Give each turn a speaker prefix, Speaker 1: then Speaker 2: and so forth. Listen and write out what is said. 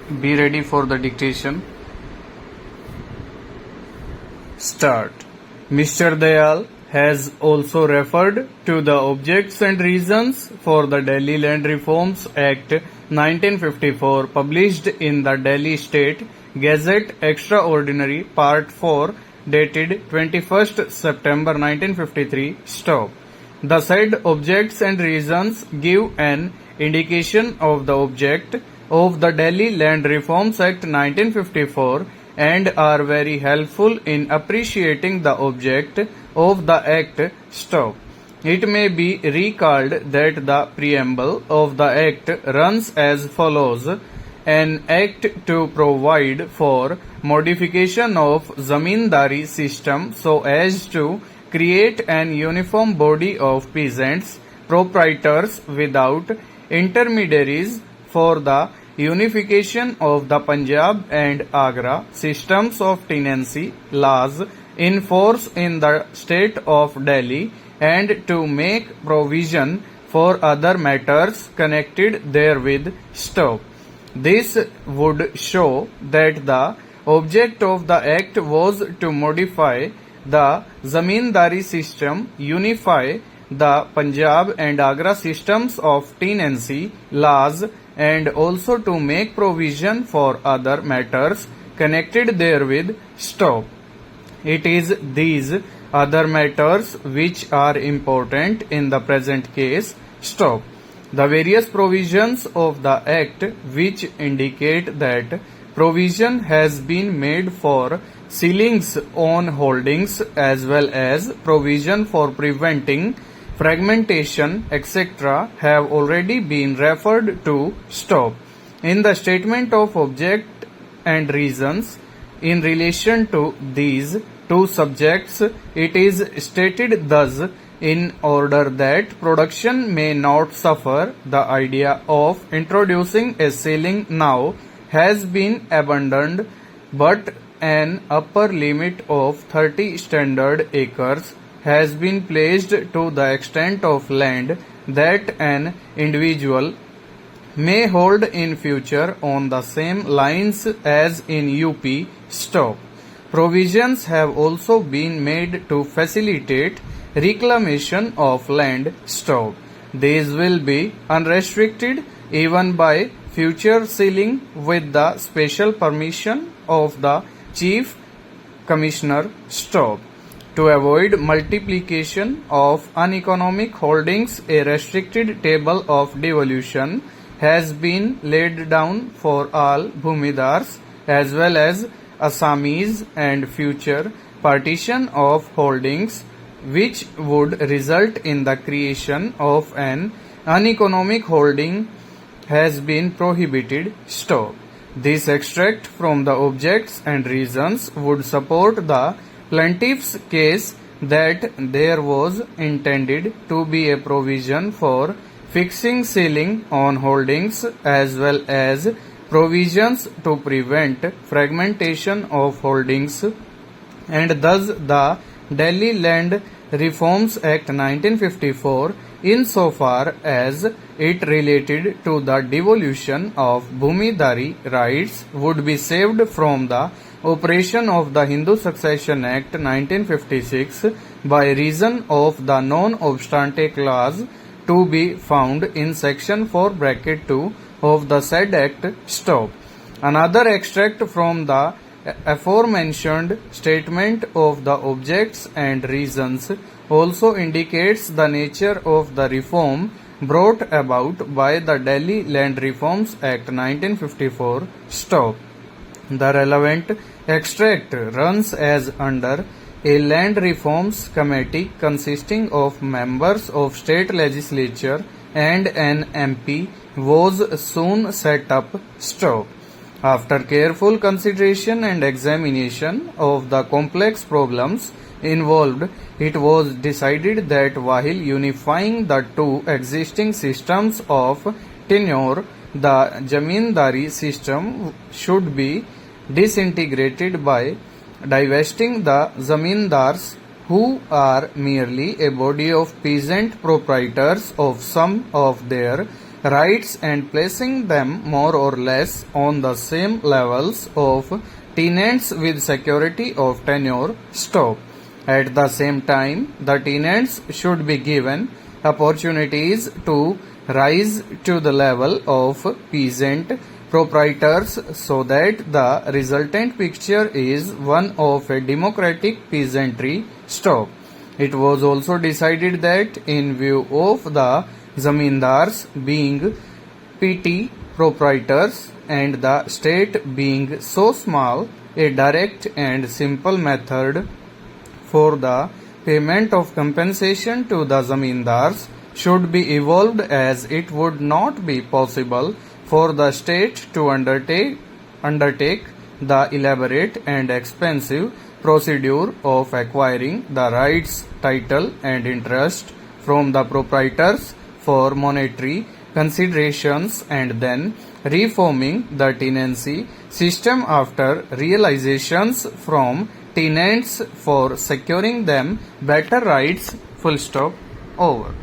Speaker 1: Be ready for the dictation. Start. Mr. Dayal has also referred to the objects and reasons for the Delhi Land Reforms Act 1954 published in the Delhi State Gazette Extraordinary Part 4 dated 21st September 1953. Stop. The said objects and reasons give an indication of the object of the Delhi Land Reforms Act 1954 and are very helpful in appreciating the object of the Act. Stop. It may be recalled that the preamble of the Act runs as follows: an Act to provide for modification of zamindari system so as to create an uniform body of peasants, proprietors without intermediaries for the unification of the Punjab and Agra systems of tenancy laws in force in the state of Delhi and to make provision for other matters connected therewith. Stop. This would show that the object of the Act was to modify the zamindari system, unify the Punjab and Agra systems of tenancy laws, and also to make provision for other matters connected therewith. Stop. It is these other matters which are important in the present case. Stop. The various provisions of the Act which indicate that provision has been made for sealings on holdings as well as provision for preventing fragmentation, etc., have already been referred to. Stop. In the statement of object and reasons in relation to these two subjects, it is stated thus: in order that production may not suffer, the idea of introducing a ceiling now has been abandoned, but an upper limit of 30 standard acres has been placed to the extent of land that an individual may hold in future on the same lines as in UP. Stop. Provisions have also been made to facilitate reclamation of land. Stop. These will be unrestricted even by future sealing with the special permission of the Chief Commissioner. Stop. To avoid multiplication of uneconomic holdings, a restricted table of devolution has been laid down for all Bhumidars as well as Assamese, and future partition of holdings which would result in the creation of an uneconomic holding has been prohibited. Stop. This extract from the objects and reasons would support the plaintiff's case that there was intended to be a provision for fixing ceiling on holdings as well as provisions to prevent fragmentation of holdings, and thus the Delhi Land Reforms Act 1954, insofar as it related to the devolution of Bhumidari rights, would be saved from the operation of the Hindu Succession Act 1956 by reason of the non-obstante clause to be found in section 4 bracket 2 of the said act. Stop. Another extract from the aforementioned statement of the objects and reasons also indicates the nature of the reform brought about by the Delhi Land Reforms Act 1954. Stop. The relevant extract runs as under: a land reforms committee consisting of members of state legislature and an MP was soon set up. Stop. After careful consideration and examination of the complex problems involved, it was decided that while unifying the two existing systems of tenure, the zamindari system should be disintegrated by divesting the zamindars, who are merely a body of peasant proprietors, of some of their rights and placing them more or less on the same levels of tenants with security of tenure. Stop. At the same time, the tenants should be given opportunities to rise to the level of peasant proprietors so that the resultant picture is one of a democratic peasantry. Stop. It was also decided that in view of the zamindars being petty proprietors and the state being so small, a direct and simple method for the payment of compensation to the zamindars should be evolved, as it would not be possible for the state to undertake the elaborate and expensive procedure of acquiring the rights, title and interest from the proprietors for monetary considerations and then reforming the tenancy system after realizations from tenants for securing them better rights. Full stop. Over.